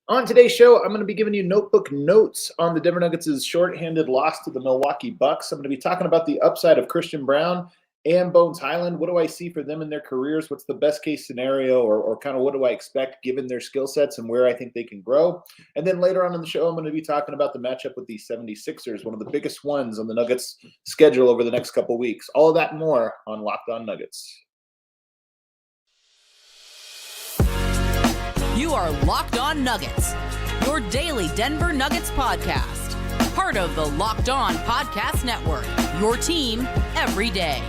On today's show, I'm going to be giving you notebook notes on the Denver Nuggets' shorthanded loss to the Milwaukee Bucks. I'm going to be talking about the upside of Christian Braun and Bones Hyland. What do I see for them in their careers? What's the best case scenario, or kind of what do I expect given their skill sets and where I think they can grow? And then later on in the show, I'm going to be talking about the matchup with the 76ers, one of the biggest ones on the Nuggets schedule over the next couple of weeks. All of that and more on Locked On Nuggets. You are Locked On Nuggets, your daily Denver Nuggets podcast. Part of the Locked On Podcast Network, your team every day.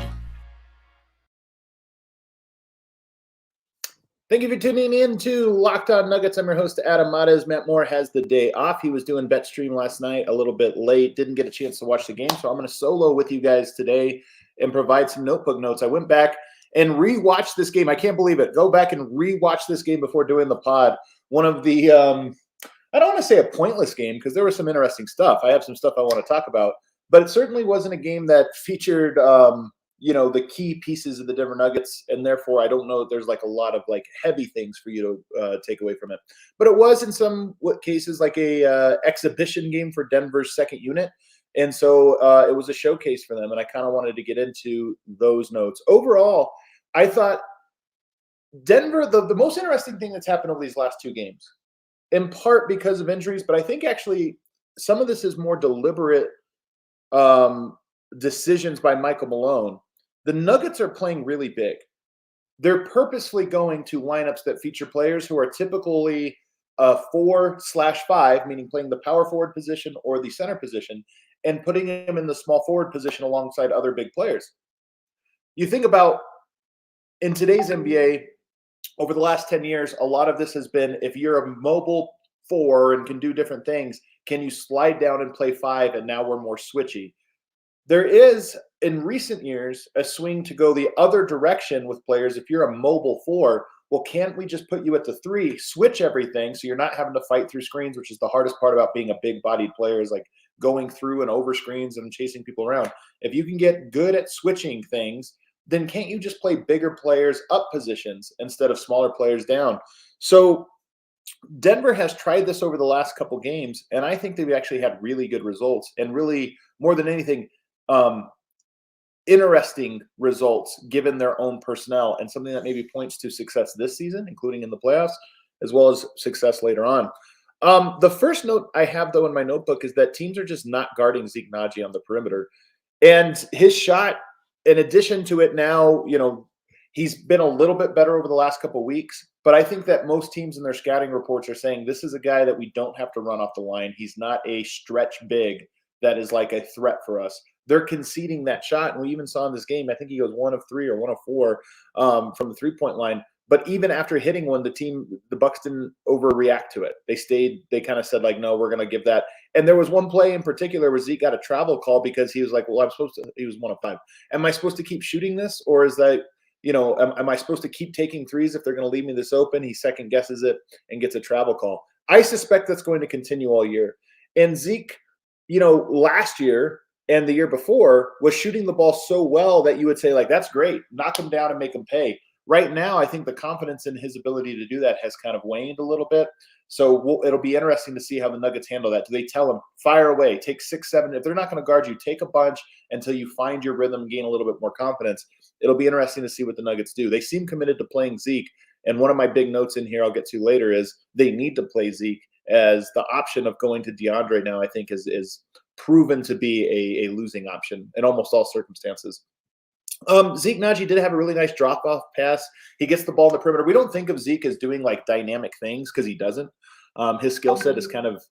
Thank you for tuning in to Locked On Nuggets. I'm your host, Adam Mares. Matt Moore has the day off. He was doing bet stream last night a little bit late, didn't get a chance to watch the game, so I'm going to solo with you guys today and provide some notebook notes. I went back and rewatch this game. I can't believe it. Go back and rewatch this game before doing the pod. One of the, I don't want to say a pointless game because there was some interesting stuff. I have some stuff I want to talk about, but it certainly wasn't a game that featured, the key pieces of the Denver Nuggets, and therefore I don't know that there's like a lot of like heavy things for you to take away from it. But it was in some cases like a exhibition game for Denver's second unit. And so it was a showcase for them, and I kind of wanted to get into those notes. Overall, I thought Denver, the most interesting thing that's happened over these last two games, in part because of injuries, but I think actually some of this is more deliberate decisions by Michael Malone. The Nuggets are playing really big. They're purposefully going to lineups that feature players who are typically 4/5, meaning playing the power forward position or the center position, and putting him in the small forward position alongside other big players. You think about in today's NBA, over the last 10 years, a lot of this has been if you're a mobile four and can do different things, can you slide down and play five? And now we're more switchy. There is, in recent years, a swing to go the other direction with players. If you're a mobile four, well, can't we just put you at the three, switch everything so you're not having to fight through screens, which is the hardest part about being a big-bodied player is like going through and over screens and chasing people around. If you can get good at switching things, then can't you just play bigger players up positions instead of smaller players down? So Denver has tried this over the last couple games, and I think they've actually had really good results and really, more than anything, interesting results given their own personnel, and something that maybe points to success this season, including in the playoffs, as well as success later on. The first note I have, though, in my notebook is that teams are just not guarding Zeke Naji on the perimeter. And his shot, in addition to it now, he's been a little bit better over the last couple of weeks, but I think that most teams in their scouting reports are saying this is a guy that we don't have to run off the line. He's not a stretch big that is like a threat for us. They're conceding that shot, and we even saw in this game, I think he goes 1 of 3 or 1 of 4 from the three-point line. But even after hitting one, the Bucks didn't overreact to it. They kind of said, like, no, we're going to give that. And there was one play in particular where Zeke got a travel call because he was like, well, he was 1 of 5. Am I supposed to keep shooting this? Or is that, am I supposed to keep taking threes if they're going to leave me this open? He second guesses it and gets a travel call. I suspect that's going to continue all year. And Zeke, last year and the year before was shooting the ball so well that you would say, like, that's great. Knock him down and make him pay. Right now, I think the confidence in his ability to do that has kind of waned a little bit. So it'll be interesting to see how the Nuggets handle that. Do they tell him, fire away, take 6, 7? If they're not going to guard you, take a bunch until you find your rhythm, gain a little bit more confidence. It'll be interesting to see what the Nuggets do. They seem committed to playing Zeke. And one of my big notes in here I'll get to later is they need to play Zeke, as the option of going to DeAndre now I think is proven to be a losing option in almost all circumstances. Zeke Naji did have a really nice drop-off pass. He gets the ball in the perimeter. We don't think of Zeke as doing like dynamic things because he doesn't. His skill set is kind of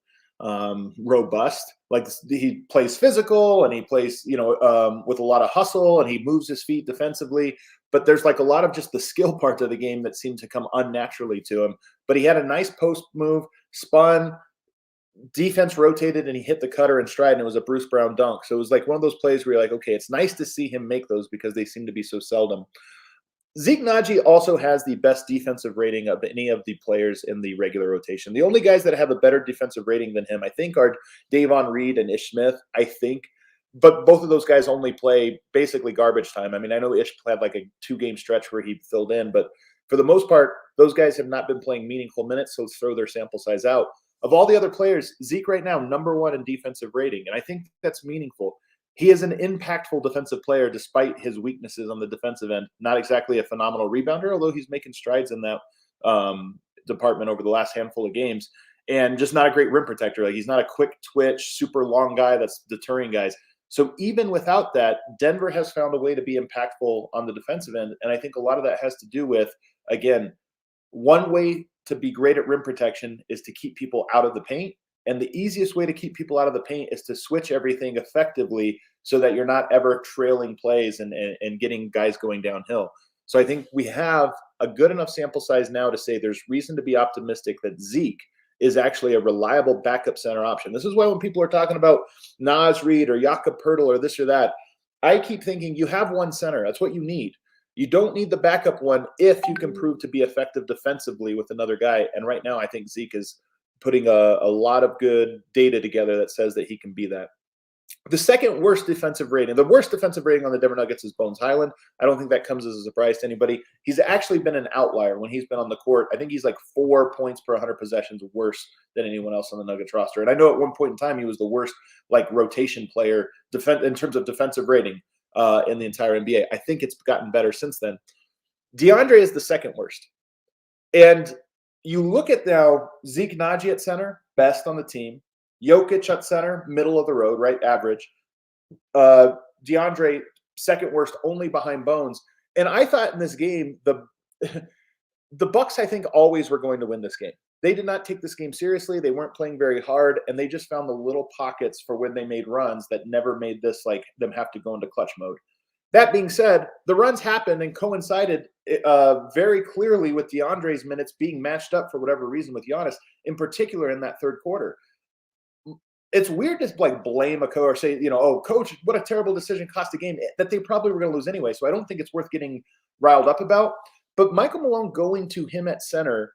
robust. Like he plays physical and he plays, with a lot of hustle, and he moves his feet defensively. But there's like a lot of just the skill part of the game that seemed to come unnaturally to him. But he had a nice post move, spun, defense rotated, and he hit the cutter in stride, and it was a Bruce Brown dunk. So it was like one of those plays where you're like, okay, it's nice to see him make those because they seem to be so seldom. Zeke Naji also has the best defensive rating of any of the players in the regular rotation. The only guys that have a better defensive rating than him, I think, are Davon Reed and Ish Smith, I think. But both of those guys only play basically garbage time. I mean, I know Ish had like a 2-game stretch where he filled in, but For the most part, those guys have not been playing meaningful minutes, so let's throw their sample size out. Of all the other players, Zeke right now, number 1 in defensive rating, and I think that's meaningful. He is an impactful defensive player despite his weaknesses on the defensive end. Not exactly a phenomenal rebounder, although he's making strides in that department over the last handful of games. And just not a great rim protector. Like, he's not a quick twitch, super long guy that's deterring guys. So even without that, Denver has found a way to be impactful on the defensive end. And I think a lot of that has to do with, again, one way to be great at rim protection is to keep people out of the paint. And the easiest way to keep people out of the paint is to switch everything effectively so that you're not ever trailing plays and getting guys going downhill. So I think we have a good enough sample size now to say there's reason to be optimistic that Zeke is actually a reliable backup center option. This is why when people are talking about Naz Reid or Jakob Poeltl or this or that, I keep thinking you have one center. That's what you need. You don't need the backup one if you can prove to be effective defensively with another guy. And right now I think Zeke is putting a lot of good data together that says that he can be that. The second worst defensive rating, the worst defensive rating on the Denver Nuggets is Bones Hyland. I don't think that comes as a surprise to anybody. He's actually been an outlier when he's been on the court. I think he's like 4 points per 100 possessions worse than anyone else on the Nuggets roster. And I know at one point in time he was the worst like rotation player in terms of defensive rating in the entire NBA. I think it's gotten better since then. DeAndre is the second worst. And you look at now Zeke Naji at center, best on the team. Jokic at center, middle of the road, right, average. DeAndre, second worst, only behind Bones. And I thought in this game, the Bucks, I think, always were going to win this game. They did not take this game seriously. They weren't playing very hard, and they just found the little pockets for when they made runs that never made this like them have to go into clutch mode. That being said, the runs happened and coincided very clearly with DeAndre's minutes being matched up for whatever reason with Giannis, in particular in that third quarter. It's weird to like blame a coach or say, oh, coach, what a terrible decision, cost a game that they probably were going to lose anyway. So I don't think it's worth getting riled up about. But Michael Malone going to him at center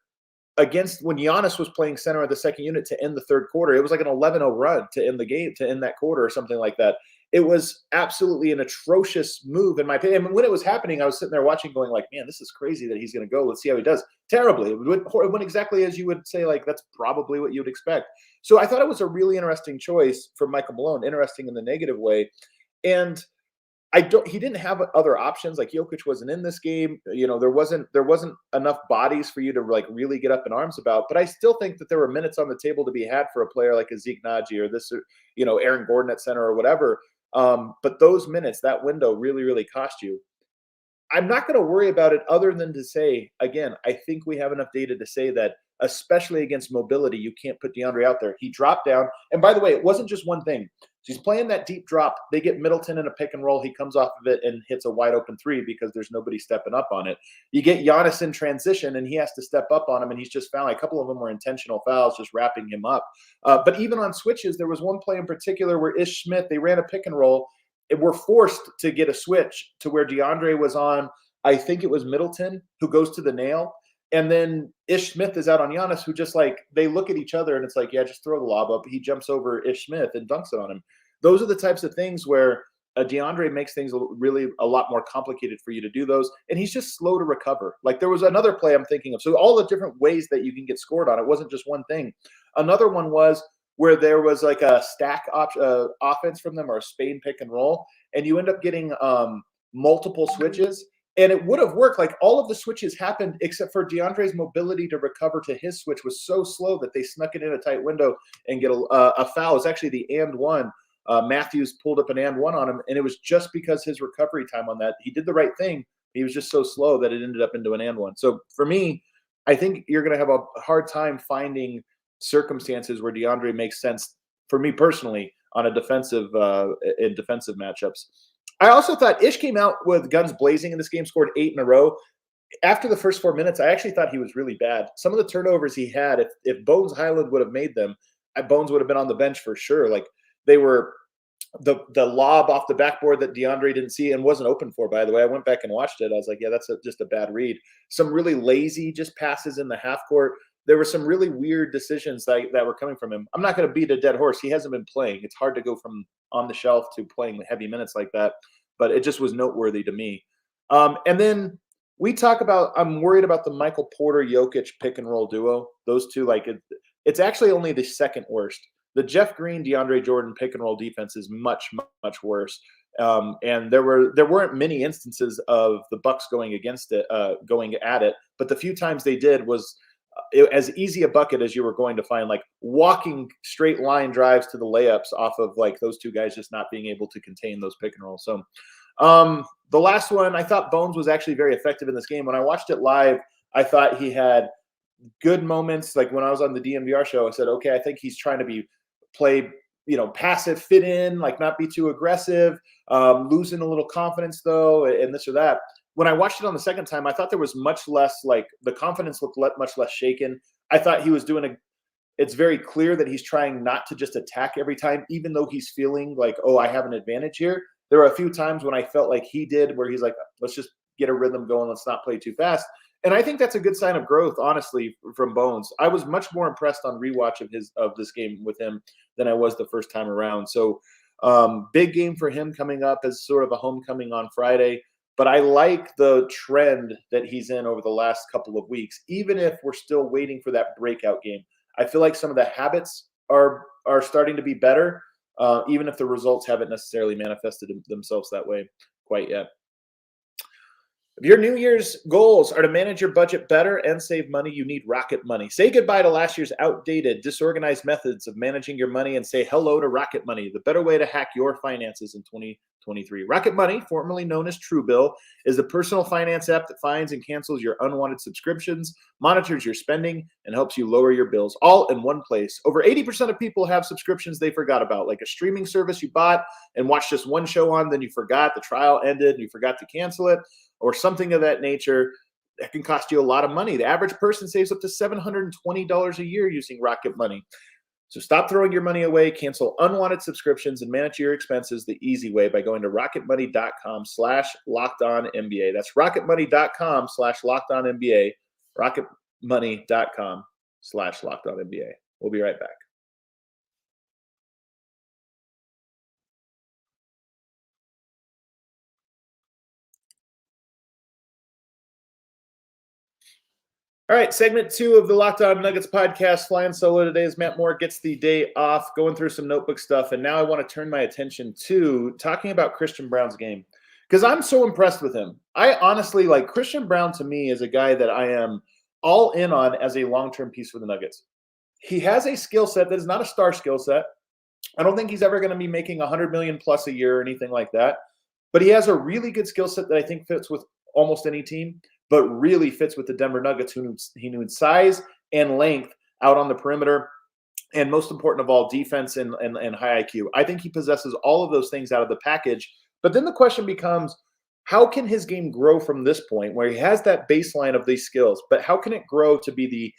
against when Giannis was playing center at the second unit to end the third quarter, it was like an 11-0 run to end the game, to end that quarter or something like that. It was absolutely an atrocious move in my opinion. And when it was happening, I was sitting there watching going like, man, this is crazy that he's going to go. Let's see how he does. Terribly. It went exactly as you would say, like, that's probably what you would expect. So I thought it was a really interesting choice for Michael Malone, interesting in the negative way. And he didn't have other options. Like Jokic wasn't in this game. There wasn't enough bodies for you to like really get up in arms about. But I still think that there were minutes on the table to be had for a player like a Zeke Naji or this, Aaron Gordon at center or whatever. But those minutes, that window really, really cost you. I'm not going to worry about it other than to say, again, I think we have enough data to say that, especially against mobility, you can't put DeAndre out there. He dropped down. And by the way, it wasn't just one thing. He's playing that deep drop. They get Middleton in a pick and roll. He comes off of it and hits a wide open three because there's nobody stepping up on it. You get Giannis in transition and he has to step up on him, and he's just found a couple of them were intentional fouls, just wrapping him up. But even on switches, there was one play in particular where Ish Smith, they ran a pick and roll. And were forced to get a switch to where DeAndre was on, I think it was Middleton, who goes to the nail. And then Ish Smith is out on Giannis, who just like, they look at each other and it's like, yeah, just throw the lob up. He jumps over Ish Smith and dunks it on him. Those are the types of things where DeAndre makes things really a lot more complicated for you to do those. And he's just slow to recover. Like there was another play I'm thinking of. So all the different ways that you can get scored on, it wasn't just one thing. Another one was where there was like a stack offense from them or a Spain pick and roll, and you end up getting multiple switches. And it would have worked. Like all of the switches happened except for DeAndre's mobility to recover to his switch was so slow that they snuck it in a tight window and get a foul. It's actually the and one. Matthews pulled up an and one on him, and it was just because his recovery time on that. He did the right thing. He was just so slow that it ended up into an and one. So for me, I think you're going to have a hard time finding circumstances where DeAndre makes sense for me personally on a defensive in defensive matchups. I also thought Ish came out with guns blazing in this game, scored 8 in a row. After the first 4 minutes, I actually thought he was really bad. Some of the turnovers he had, if Bones Hyland would have made them, Bones would have been on the bench for sure. Like they were the lob off the backboard that DeAndre didn't see and wasn't open for, by the way. I went back and watched it. I was like, yeah, that's just a bad read. Some really lazy just passes in the half court. There were some really weird decisions that were coming from him. I'm not going to beat a dead horse. He hasn't been playing. It's hard to go from on the shelf to playing heavy minutes like that, but it just was noteworthy to me. And then we talk about, I'm worried about the Michael Porter Jokic pick and roll duo. Those two, like it's actually only the second worst. The Jeff Green, DeAndre Jordan pick and roll defense is much, much worse. And there weren't many instances of the Bucks going against it, going at it. But the few times they did was as easy a bucket as you were going to find, like walking straight line drives to the layups off of like those two guys just not being able to contain those pick and rolls. So the last one, I thought Bones was actually very effective in this game. When I watched it live, I thought he had good moments. Like when I was on the DNVR show, I said, okay, I think he's trying to play, passive, fit in, like not be too aggressive, losing a little confidence though, and this or that. When I watched it on the second time, I thought there was much less, like the confidence looked much less shaken. I thought he was it's very clear that he's trying not to just attack every time, even though he's feeling like, oh, I have an advantage here. There were a few times when I felt like he did where he's like, let's just get a rhythm going. Let's not play too fast. And I think that's a good sign of growth, honestly, from Bones. I was much more impressed on rewatch of this game with him than I was the first time around. So big game for him coming up as sort of a homecoming on Friday. But I like the trend that he's in over the last couple of weeks, even if we're still waiting for that breakout game. I feel like some of the habits are starting to be better, even if the results haven't necessarily manifested themselves that way quite yet. If your New Year's goals are to manage your budget better and save money, you need Rocket Money. Say goodbye to last year's outdated, disorganized methods of managing your money and say hello to Rocket Money, the better way to hack your finances in 2023. Rocket Money, formerly known as Truebill, is the personal finance app that finds and cancels your unwanted subscriptions, monitors your spending, and helps you lower your bills all in one place. Over 80% of people have subscriptions they forgot about, like a streaming service you bought and watched just one show on, then you forgot, the trial ended, and you forgot to cancel it, or something of that nature. That can cost you a lot of money. The average person saves up to $720 a year using Rocket Money. So stop throwing your money away, cancel unwanted subscriptions, and manage your expenses the easy way by going to rocketmoney.com/lockedonnba. That's rocketmoney.com/lockedonnba. rocketmoney.com/lockedonnba. We'll be right back. All right, segment 2 of the Locked On Nuggets podcast. Flying solo today as Matt Moore gets the day off, going through some notebook stuff. And now I want to turn my attention to talking about Christian Braun's game, because I'm so impressed with him. I honestly, like, Christian Braun to me is a guy that I am all in on as a long-term piece for the Nuggets. He has a skill set that is not a star skill set. I don't think he's ever going to be making $100 million plus a year or anything like that. But he has a really good skill set that I think fits with almost any team, but really fits with the Denver Nuggets, who need size and length out on the perimeter, and most important of all, defense and high IQ. I think he possesses all of those things out of the package. But then the question becomes, how can his game grow from this point where he has that baseline of these skills, but how can it grow to be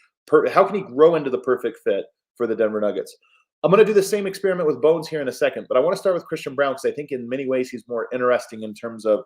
how can he grow into the perfect fit for the Denver Nuggets? I'm going to do the same experiment with Bones here in a second, but I want to start with Christian Braun because I think in many ways he's more interesting in terms of,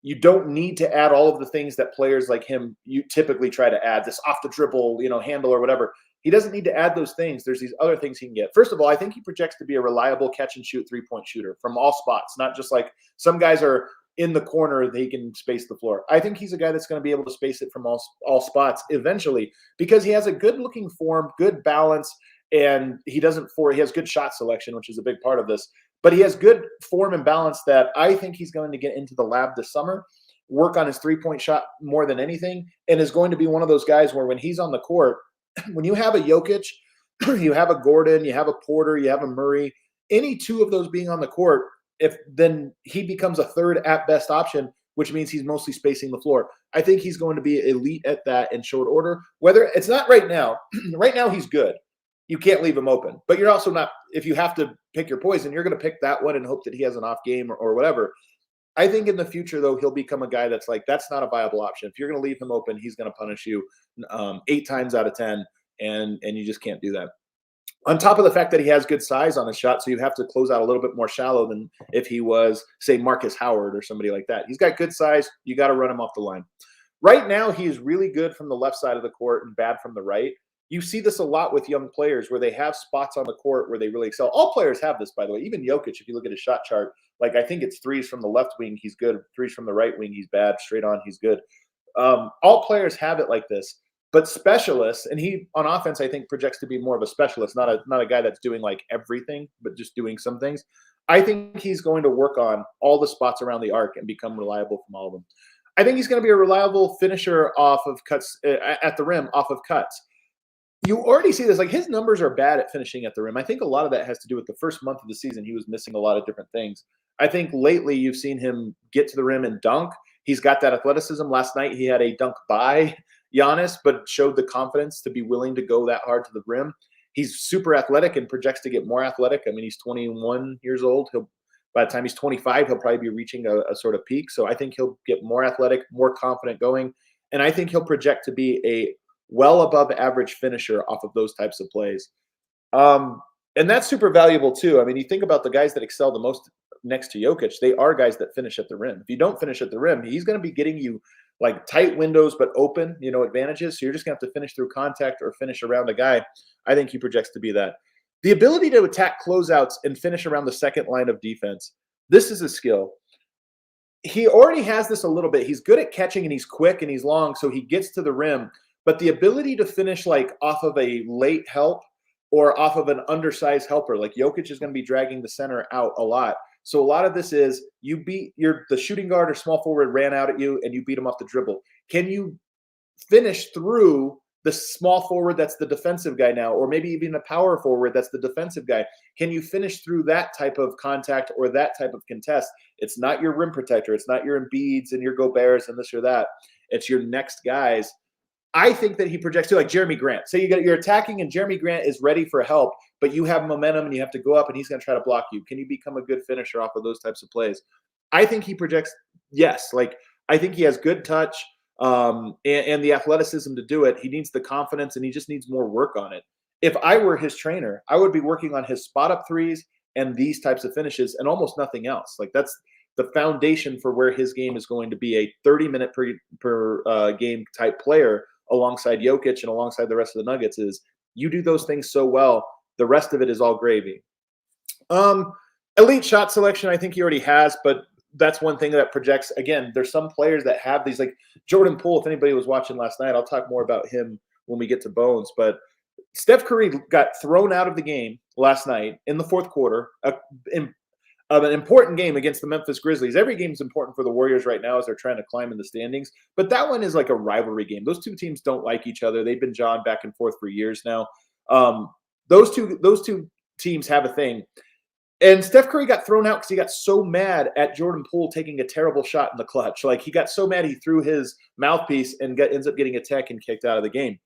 you don't need to add all of the things that players like him you typically try to add, this off the dribble, handle or whatever. He doesn't need to add those things. There's these other things he can get. First of all, I think he projects to be a reliable catch and shoot 3-point shooter from all spots, not just like some guys are in the corner, they can space the floor. I think he's a guy that's going to be able to space it from all spots eventually, because he has a good looking form, good balance, and he has good shot selection, which is a big part of this. But he has good form and balance that I think he's going to get into the lab this summer, work on his 3-point shot more than anything, and is going to be one of those guys where when he's on the court, when you have a Jokic, you have a Gordon, you have a Porter, you have a Murray, any two of those being on the court, then he becomes a third at best option, which means he's mostly spacing the floor. I think he's going to be elite at that in short order. Whether it's not right now, right now he's good. You can't leave him open, but you're also not, if you have to pick your poison, you're going to pick that one and hope that he has an off game or whatever. I think in the future, though, he'll become a guy that's like, that's not a viable option. If you're going to leave him open, he's going to punish you 8 times out of 10, and you just can't do that. On top of the fact that he has good size on his shot, so you have to close out a little bit more shallow than if he was, say, Marcus Howard or somebody like that. He's got good size. You got to run him off the line. Right now, he is really good from the left side of the court and bad from the right. You see this a lot with young players where they have spots on the court where they really excel. All players have this, by the way. Even Jokic, if you look at his shot chart, like I think it's threes from the left wing, he's good. Threes from the right wing, he's bad. Straight on, he's good. All players have it like this, but specialists, and he on offense, I think projects to be more of a specialist, not a guy that's doing like everything, but just doing some things. I think he's going to work on all the spots around the arc and become reliable from all of them. I think he's going to be a reliable finisher off of cuts at the rim, off of cuts. You already see this, like his numbers are bad at finishing at the rim. I think a lot of that has to do with the first month of the season. He was missing a lot of different things. I think lately you've seen him get to the rim and dunk. He's got that athleticism. Last night he had a dunk by Giannis, but showed the confidence to be willing to go that hard to the rim. He's super athletic and projects to get more athletic. I mean, he's 21 years old. By the time he's 25, he'll probably be reaching a sort of peak. So I think he'll get more athletic, more confident going. And I think he'll project to be a well above average finisher off of those types of plays. And that's super valuable too. I mean, you think about the guys that excel the most next to Jokic, they are guys that finish at the rim. If you don't finish at the rim, he's going to be getting you like tight windows, but open, advantages. So you're just going to have to finish through contact or finish around a guy. I think he projects to be that. The ability to attack closeouts and finish around the second line of defense. This is a skill. He already has this a little bit. He's good at catching and he's quick and he's long. So he gets to the rim, but the ability to finish like off of a late help or off of an undersized helper, like Jokic is going to be dragging the center out a lot. So a lot of this is the shooting guard or small forward ran out at you and you beat him off the dribble. Can you finish through the small forward that's the defensive guy now, or maybe even a power forward that's the defensive guy? Can you finish through that type of contact or that type of contest? It's not your rim protector. It's not your Embiids and your Goberts and this or that. It's your next guys. I think that he projects to like Jeremy Grant. Say you're attacking and Jeremy Grant is ready for help, but you have momentum and you have to go up and he's going to try to block you. Can you become a good finisher off of those types of plays? I think he projects, yes. Like I think he has good touch and the athleticism to do it. He needs the confidence and he just needs more work on it. If I were his trainer, I would be working on his spot up threes and these types of finishes and almost nothing else. Like that's the foundation for where his game is going to be a 30-minute per game type player alongside Jokic and alongside the rest of the Nuggets. Is you do those things so well, the rest of it is all gravy. Elite shot selection, I think he already has, but that's one thing that projects. Again, there's some players that have these, like Jordan Poole. If anybody was watching last night, I'll talk more about him when we get to Bones. But Steph Curry got thrown out of the game last night in the fourth quarter. An important game against the Memphis Grizzlies. Every game is important for the Warriors right now as they're trying to climb in the standings. But that one is like a rivalry game. Those two teams don't like each other. They've been jawing back and forth for years now. Those two teams have a thing. And Steph Curry got thrown out because he got so mad at Jordan Poole taking a terrible shot in the clutch. Like he got so mad he threw his mouthpiece and ends up getting a tech and kicked out of the game.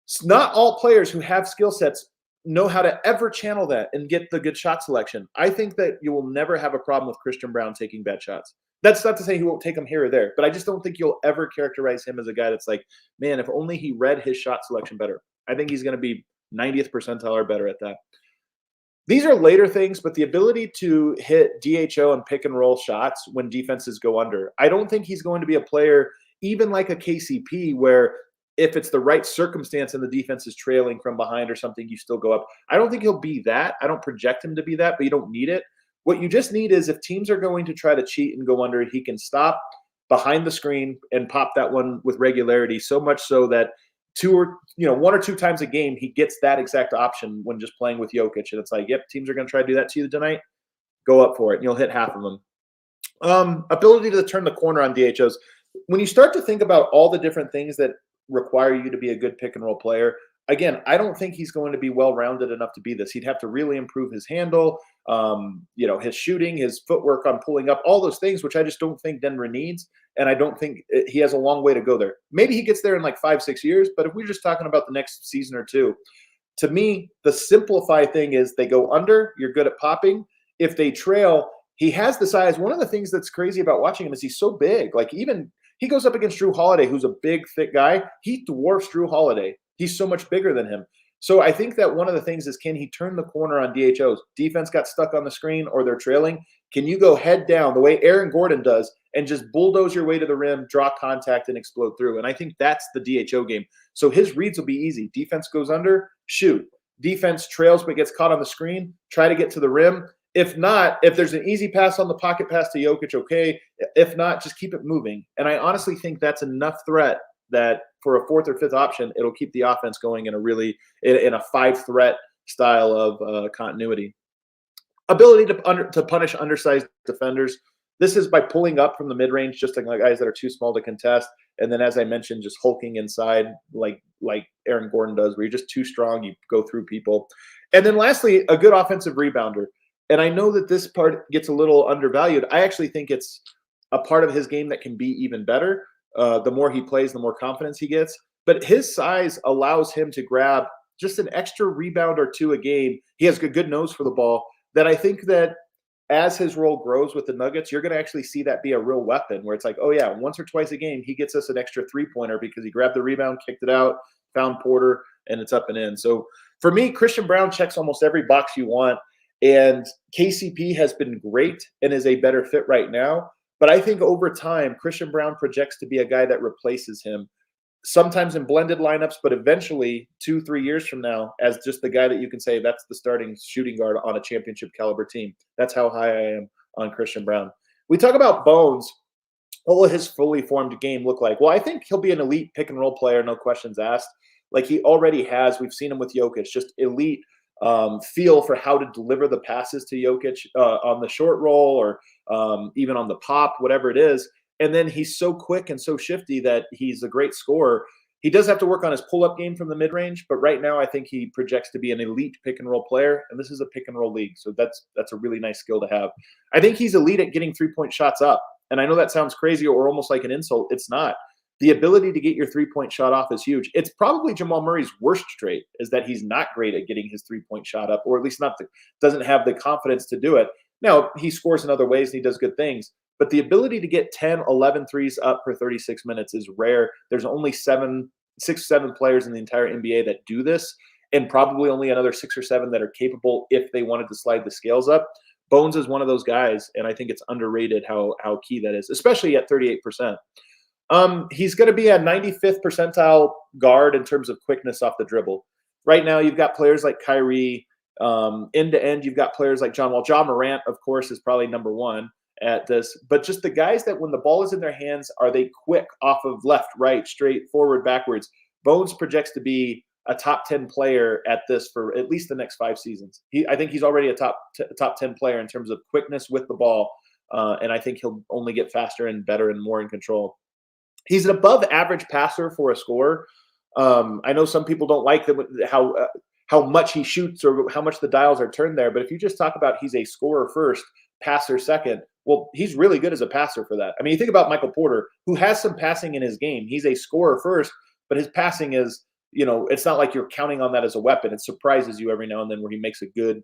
It's not all players who have skill sets know how to ever channel that and get the good shot selection. I think that you will never have a problem with Christian Braun taking bad shots. That's not to say he won't take them here or there, but I just don't think you'll ever characterize him as a guy that's like, man, if only he read his shot selection better. I think he's going to be 90th percentile or better at that. These are later things, but the ability to hit DHO and pick and roll shots when defenses go under, I don't think he's going to be a player even like a KCP where if it's the right circumstance and the defense is trailing from behind or something, you still go up. I don't think he'll be that. I don't project him to be that, but you don't need it. What you just need is if teams are going to try to cheat and go under, he can stop behind the screen and pop that one with regularity, so much so that one or two times a game, he gets that exact option when just playing with Jokic. And it's like, yep, teams are going to try to do that to you tonight. Go up for it, and you'll hit half of them. Ability to turn the corner on DHOs. When you start to think about all the different things that require you to be a good pick and roll player, again, I don't think he's going to be well-rounded enough to be this. He'd have to really improve his handle, his shooting, his footwork on pulling up, all those things, which I just don't think Denver needs. And I don't think he has a long way to go there. Maybe he gets there in like 5-6 years, but if we're just talking about the next season or two, to me, the simplify thing is they go under, you're good at popping. If they trail, he has the size. One of the things that's crazy about watching him is he's so big. Like even he goes up against Drew Holiday, who's a big, thick guy. He dwarfs Drew Holiday. He's so much bigger than him. So I think that one of the things is, can he turn the corner on DHOs? Defense got stuck on the screen or they're trailing. Can you go head down the way Aaron Gordon does and just bulldoze your way to the rim, draw contact, and explode through? And I think that's the DHO game. So his reads will be easy. Defense goes under, shoot. Defense trails but gets caught on the screen, try to get to the rim. If not, if there's an easy pass on the pocket pass to Jokic, okay. If not, just keep it moving. And I honestly think that's enough threat that for a fourth or fifth option, it'll keep the offense going in a 5-threat style of continuity. Ability to punish undersized defenders. This is by pulling up from the mid-range, just like guys that are too small to contest. And then, as I mentioned, just hulking inside like Aaron Gordon does, where you're just too strong, you go through people. And then lastly, a good offensive rebounder. And I know that this part gets a little undervalued. I actually think it's a part of his game that can be even better. The more he plays, the more confidence he gets. But his size allows him to grab just an extra rebound or two a game. He has a good nose for the ball. That I think that as his role grows with the Nuggets, you're going to actually see that be a real weapon where it's like, oh, yeah, once or twice a game, he gets us an extra three-pointer because he grabbed the rebound, kicked it out, found Porter, and it's up and in. So for me, Christian Braun checks almost every box you want. And KCP has been great and is a better fit right now. But I think over time, Christian Braun projects to be a guy that replaces him, sometimes in blended lineups, but eventually 2-3 years from now, as just the guy that you can say that's the starting shooting guard on a championship caliber team. That's how high I am on Christian Braun. We talk about Bones. What will his fully formed game look like? Well, I think he'll be an elite pick and roll player, no questions asked. Like he already has. We've seen him with Jokic, just elite feel for how to deliver the passes to Jokic on the short roll or even on the pop, whatever it is. And then he's so quick and so shifty that he's a great scorer. He does have to work on his pull-up game from the mid-range, but right now I think he projects to be an elite pick-and-roll player, and this is a pick-and-roll league, so that's a really nice skill to have. I think he's elite at getting three-point shots up, and I know that sounds crazy or almost like an insult. It's not. The ability to get your three-point shot off is huge. It's probably Jamal Murray's worst trait is that he's not great at getting his three-point shot up, or at least doesn't have the confidence to do it. Now, he scores in other ways and he does good things, but the ability to get 10, 11 threes up per 36 minutes is rare. There's only 6, 7 players in the entire NBA that do this, and probably only another 6 or 7 that are capable if they wanted to slide the scales up. Bones is one of those guys, and I think it's underrated how key that is, especially at 38%. He's going to be a 95th percentile guard in terms of quickness off the dribble. Right now, you've got players like Kyrie. End to end, you've got players like Ja Morant, of course, is probably number one at this. But just the guys that when the ball is in their hands, are they quick off of left, right, straight, forward, backwards? Bones projects to be a top 10 player at this for at least the next 5 seasons. I think he's already a top 10 player in terms of quickness with the ball, and I think he'll only get faster and better and more in control. He's an above average passer for a scorer. I know some people don't like how much he shoots or how much the dials are turned there, but if you just talk about he's a scorer first, passer second, well, he's really good as a passer for that. I mean, you think about Michael Porter, who has some passing in his game. He's a scorer first, but his passing is, it's not like you're counting on that as a weapon. It surprises you every now and then where he makes a good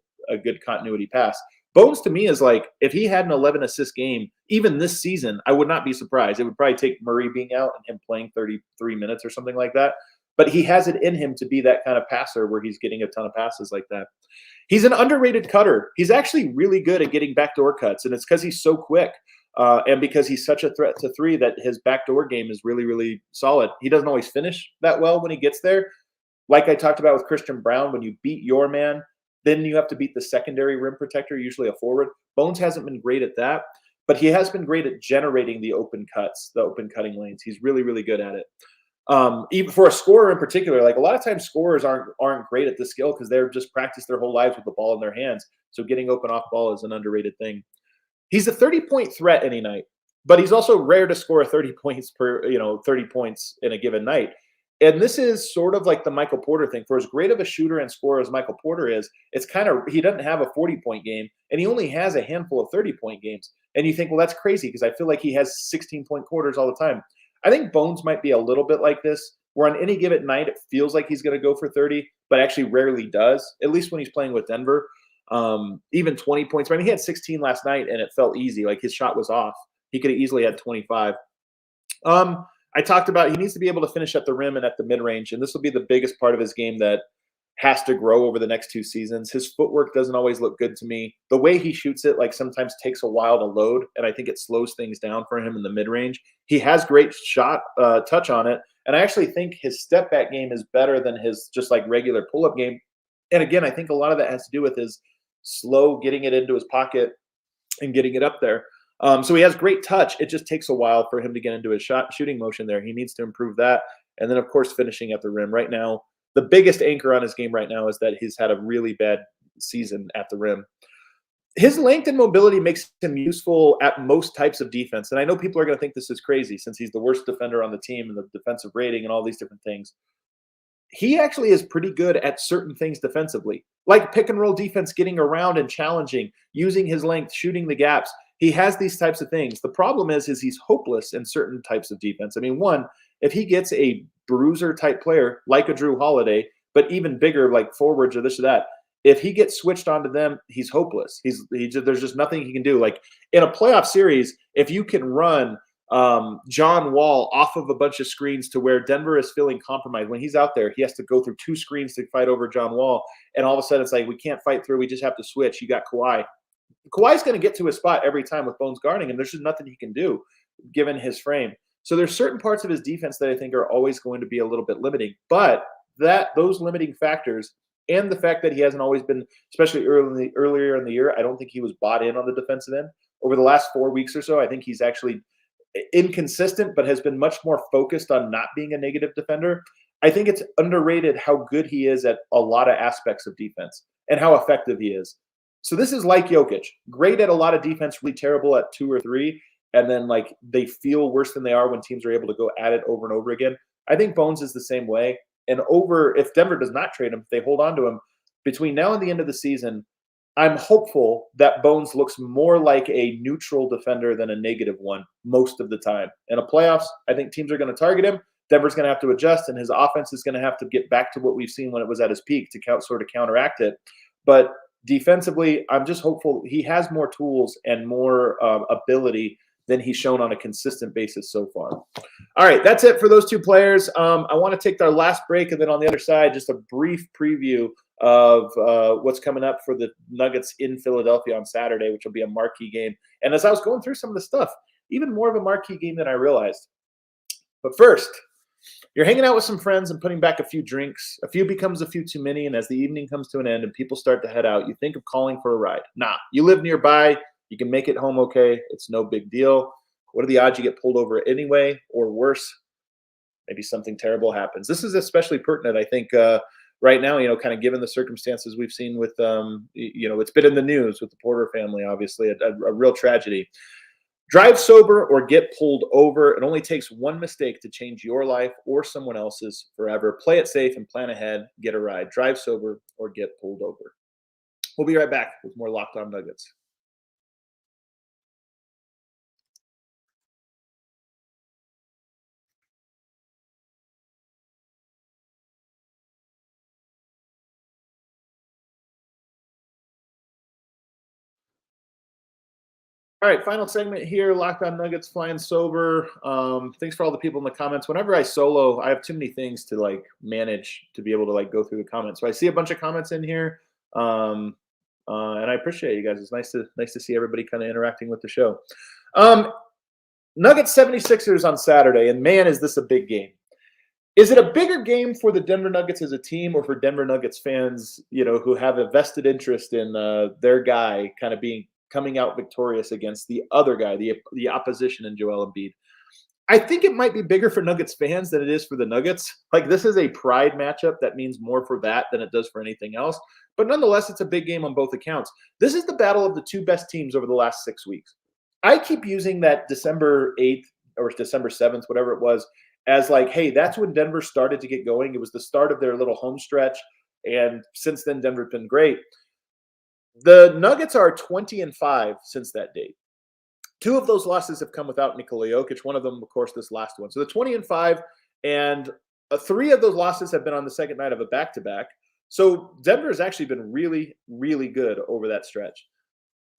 continuity pass. Bones to me is like, if he had an 11 assist game, even this season, I would not be surprised. It would probably take Murray being out and him playing 33 minutes or something like that. But he has it in him to be that kind of passer where he's getting a ton of passes like that. He's an underrated cutter. He's actually really good at getting backdoor cuts, and it's because he's so quick and because he's such a threat to three that his backdoor game is really, really solid. He doesn't always finish that well when he gets there. Like I talked about with Christian Braun, when you beat your man, then you have to beat the secondary rim protector, usually a forward. Bones hasn't been great at that, but he has been great at generating the open cuts, the open cutting lanes. He's really, really good at it. Even for a scorer in particular, like a lot of times scorers aren't great at this skill because they're just practiced their whole lives with the ball in their hands. So getting open off ball is an underrated thing. He's a 30-point threat any night, but he's also rare to score 30 points 30 points in a given night. And this is sort of like the Michael Porter thing. For as great of a shooter and scorer as Michael Porter is, it's kind of, he doesn't have a 40-point game, and he only has a handful of 30-point games. And you think, well, that's crazy because I feel like he has 16-point quarters all the time. I think Bones might be a little bit like this, where on any given night it feels like he's going to go for 30, but actually rarely does, at least when he's playing with Denver. Even 20 points. I mean, he had 16 last night, and it felt easy. Like his shot was off. He could have easily had 25. I talked about he needs to be able to finish at the rim and at the mid-range, and this will be the biggest part of his game that has to grow over the next 2 seasons. His footwork doesn't always look good to me. The way he shoots it, like sometimes takes a while to load, and I think it slows things down for him in the mid-range. He has great shot touch on it, and I actually think his step-back game is better than his just like regular pull-up game. And again, I think a lot of that has to do with his slow getting it into his pocket and getting it up there. So he has great touch. It just takes a while for him to get into his shooting motion there. He needs to improve that. And then, of course, finishing at the rim. Right now, the biggest anchor on his game right now is that he's had a really bad season at the rim. His length and mobility makes him useful at most types of defense. And I know people are going to think this is crazy since he's the worst defender on the team and the defensive rating and all these different things. He actually is pretty good at certain things defensively, like pick and roll defense, getting around and challenging, using his length, shooting the gaps. He has these types of things. The problem is he's hopeless in certain types of defense. I mean, one, if he gets a bruiser type player like a Drew Holiday, but even bigger like forwards or this or that, if he gets switched onto them, he's hopeless. There's just nothing he can do. Like in a playoff series, if you can run John Wall off of a bunch of screens to where Denver is feeling compromised, when he's out there, he has to go through 2 screens to fight over John Wall. And all of a sudden it's like, we can't fight through. We just have to switch. You got Kawhi. Kawhi's going to get to his spot every time with Bones guarding, and there's just nothing he can do given his frame. So there's certain parts of his defense that I think are always going to be a little bit limiting, but those limiting factors and the fact that he hasn't always been, especially earlier in the year, I don't think he was bought in on the defensive end. Over the last 4 weeks or so, I think he's actually inconsistent, but has been much more focused on not being a negative defender. I think it's underrated how good he is at a lot of aspects of defense and how effective he is. So this is like Jokic, great at a lot of defense, really terrible at 2 or 3, and then like they feel worse than they are when teams are able to go at it over and over again. I think Bones is the same way. And if Denver does not trade him, if they hold on to him, between now and the end of the season, I'm hopeful that Bones looks more like a neutral defender than a negative one most of the time. In the playoffs, I think teams are going to target him. Denver's going to have to adjust, and his offense is going to have to get back to what we've seen when it was at his peak to sort of counteract it. But defensively, I'm just hopeful he has more tools and more ability than he's shown on a consistent basis so far. All right, that's it for those 2 players. I want to take our last break, and then on the other side, just a brief preview of what's coming up for the Nuggets in Philadelphia on Saturday, which will be a marquee game. And as I was going through some of the stuff, even more of a marquee game than I realized. But first, you're hanging out with some friends and putting back a few drinks. A few becomes a few too many, and as the evening comes to an end and people start to head out, you think of calling for a ride. Nah, you live nearby. You can make it home okay. It's no big deal. What are the odds you get pulled over anyway, or worse, maybe something terrible happens? This is especially pertinent, I think, right now, kind of given the circumstances we've seen with, it's been in the news with the Porter family, obviously, a real tragedy. Drive sober or get pulled over. It only takes one mistake to change your life or someone else's forever. Play it safe and plan ahead. Get a ride. Drive sober or get pulled over. We'll be right back with more Locked On Nuggets. All right, final segment here, Locked On Nuggets, flying sober. Thanks for all the people in the comments. Whenever I solo, I have too many things to manage to be able to go through the comments. So I see a bunch of comments in here, and I appreciate you guys. It's nice to see everybody kind of interacting with the show. Nuggets 76ers on Saturday, and man, is this a big game. Is it a bigger game for the Denver Nuggets as a team, or for Denver Nuggets fans, who have a vested interest in their guy kind of coming out victorious against the other guy, the opposition in Joel Embiid? I think it might be bigger for Nuggets fans than it is for the Nuggets. This is a pride matchup that means more for that than it does for anything else. But nonetheless, it's a big game on both accounts. This is the battle of the 2 best teams over the last 6 weeks. I keep using that December 8th or December 7th, whatever it was, as hey, that's when Denver started to get going. It was the start of their little home stretch. And since then, Denver's been great. The Nuggets are 20-5 since that date. 2 of those losses have come without Nikola Jokic. One of them, of course, this last one. So the 20-5, and 3 of those losses have been on the second night of a back-to-back. So Denver has actually been really, really good over that stretch.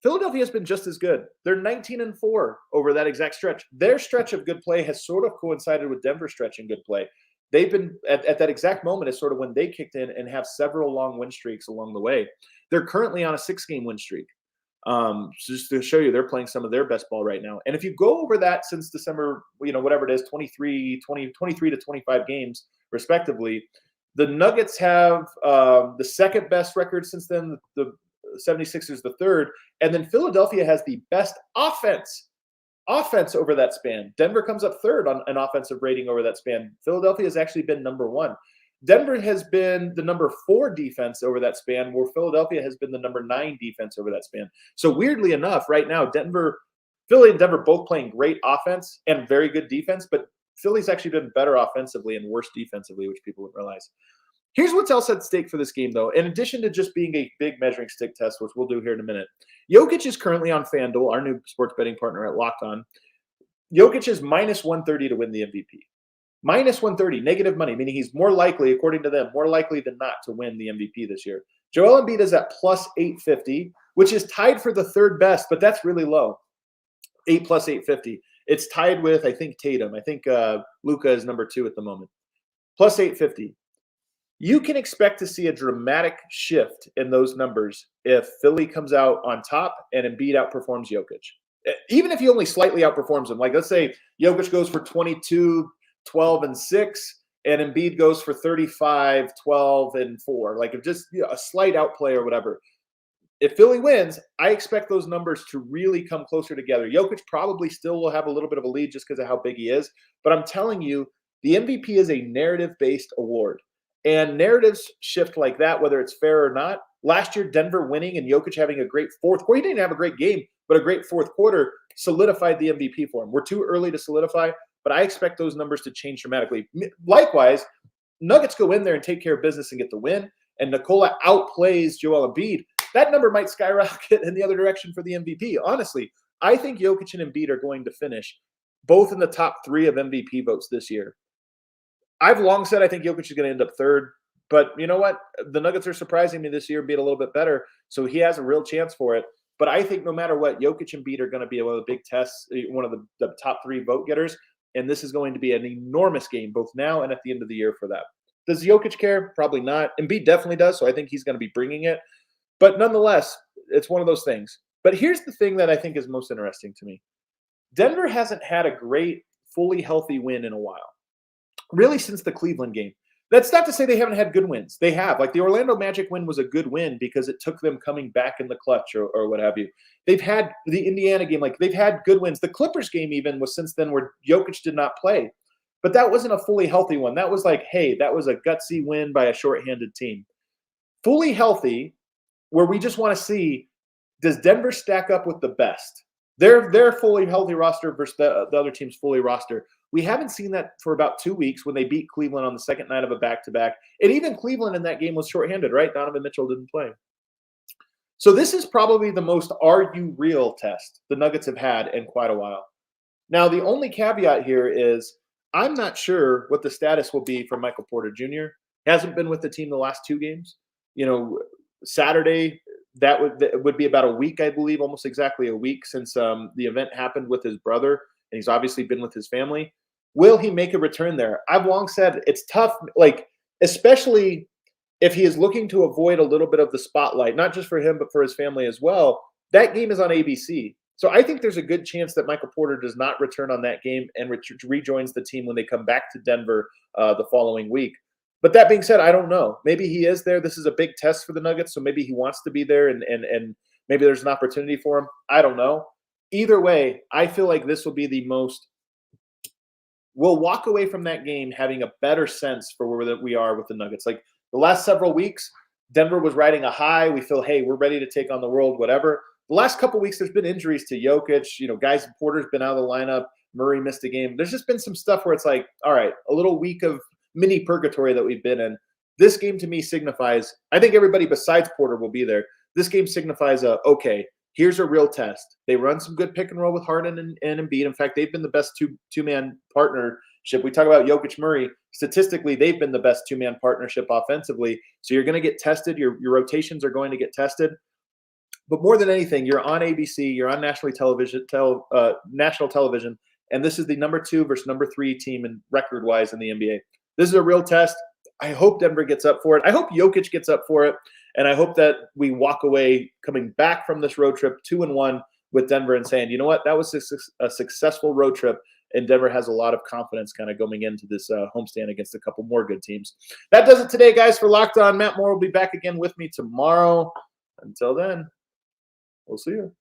Philadelphia has been just as good. They're 19-4 over that exact stretch. Their stretch of good play has sort of coincided with Denver's stretch in good play. They've been at that exact moment is sort of when they kicked in and have several long win streaks along the way. They're currently on a 6-game win streak. So just to show you, they're playing some of their best ball right now. And if you go over that since December, whatever it is, 23 to 25 games respectively, the Nuggets have the second best record since then. The 76ers the third. And then Philadelphia has the best offense over that span. Denver comes up third on an offensive rating over that span. Philadelphia has actually been number 1. Denver has been the number 4 defense over that span, where Philadelphia has been the number 9 defense over that span. So weirdly enough, right now, Philly and Denver both playing great offense and very good defense, but Philly's actually been better offensively and worse defensively, which people wouldn't realize. Here's what's else at stake for this game, though. In addition to just being a big measuring stick test, which we'll do here in a minute, Jokic is currently on FanDuel, our new sports betting partner at Locked On. Jokic is minus 130 to win the MVP. Minus 130, negative money, meaning he's more likely, according to them, more likely than not to win the MVP this year. Joel Embiid is at plus 850, which is tied for the third best, but that's really low. 8 plus 850. It's tied with, I think, Tatum. I think Luka is number 2 at the moment. Plus 850. You can expect to see a dramatic shift in those numbers if Philly comes out on top and Embiid outperforms Jokic. Even if he only slightly outperforms him, like let's say Jokic goes for 22, 12, and 6, and Embiid goes for 35, 12, and 4. Like if just a slight outplay or whatever. If Philly wins, I expect those numbers to really come closer together. Jokic probably still will have a little bit of a lead just because of how big he is. But I'm telling you, the MVP is a narrative-based award. And narratives shift like that, whether it's fair or not. Last year, Denver winning and Jokic having a great fourth quarter. He didn't have a great game, but a great fourth quarter solidified the MVP for him. We're too early to solidify, but I expect those numbers to change dramatically. Likewise, Nuggets go in there and take care of business and get the win, and Nikola outplays Joel Embiid. That number might skyrocket in the other direction for the MVP. Honestly, I think Jokic and Embiid are going to finish both in the top 3 of MVP votes this year. I've long said I think Jokic is going to end up third, but you know what? The Nuggets are surprising me this year, being a little bit better, so he has a real chance for it. But I think no matter what, Jokic and Embiid are going to be one of the big tests, one of the top 3 vote getters, and this is going to be an enormous game, both now and at the end of the year for that. Does Jokic care? Probably not. Embiid definitely does, so I think he's going to be bringing it. But nonetheless, it's one of those things. But here's the thing that I think is most interesting to me. Denver hasn't had a great, fully healthy win in a while. Really since the Cleveland game. That's not to say they haven't had good wins. They have. Like the Orlando Magic win was a good win because it took them coming back in the clutch or what have you. They've had the Indiana game. Like they've had good wins. The Clippers game even was since then where Jokic did not play. But that wasn't a fully healthy one. That was like, hey, that was a gutsy win by a shorthanded team. Fully healthy, where we just want to see, does Denver stack up with the best? Their fully healthy roster versus the other team's fully roster. We haven't seen that for about 2 weeks when they beat Cleveland on the second night of a back-to-back. And even Cleveland in that game was shorthanded, right? Donovan Mitchell didn't play. So this is probably the most are you real test the Nuggets have had in quite a while. Now, the only caveat here is I'm not sure what the status will be for Michael Porter Jr. He hasn't been with the team the last 2 games. You know, Saturday, that would be about a week, I believe, almost exactly a week since the event happened with his brother, and he's obviously been with his family. Will he make a return there? I've long said it's tough, like especially if he is looking to avoid a little bit of the spotlight, not just for him, but for his family as well. That game is on ABC. So I think there's a good chance that Michael Porter does not return on that game and rejoins the team when they come back to Denver the following week. But that being said, I don't know. Maybe he is there. This is a big test for the Nuggets, so maybe he wants to be there and maybe there's an opportunity for him. I don't know. Either way, I feel like this will be the most – we'll walk away from that game having a better sense for where we are with the Nuggets. Like the last several weeks, Denver was riding a high. We feel, hey, we're ready to take on the world, whatever. The last couple of weeks, there's been injuries to Jokic. You know, guys, Porter's been out of the lineup. Murray missed a game. There's just been some stuff where it's like, all right, a little week of mini purgatory that we've been in. This game to me signifies, I think everybody besides Porter will be there. This game signifies okay, here's a real test. They run some good pick and roll with Harden and Embiid. In fact, they've been the best two-man partnership. We talk about Jokic Murray. Statistically, they've been the best two-man partnership offensively. So you're going to get tested. Your rotations are going to get tested. But more than anything, you're on ABC. You're on national television, and this is the number 2 versus number 3 team in record-wise in the NBA. This is a real test. I hope Denver gets up for it. I hope Jokic gets up for it. And I hope that we walk away coming back from this road trip 2-1 with Denver and saying, you know what, that was a successful road trip. And Denver has a lot of confidence kind of going into this homestand against a couple more good teams. That does it today, guys, for Locked On. Matt Moore will be back again with me tomorrow. Until then, we'll see you.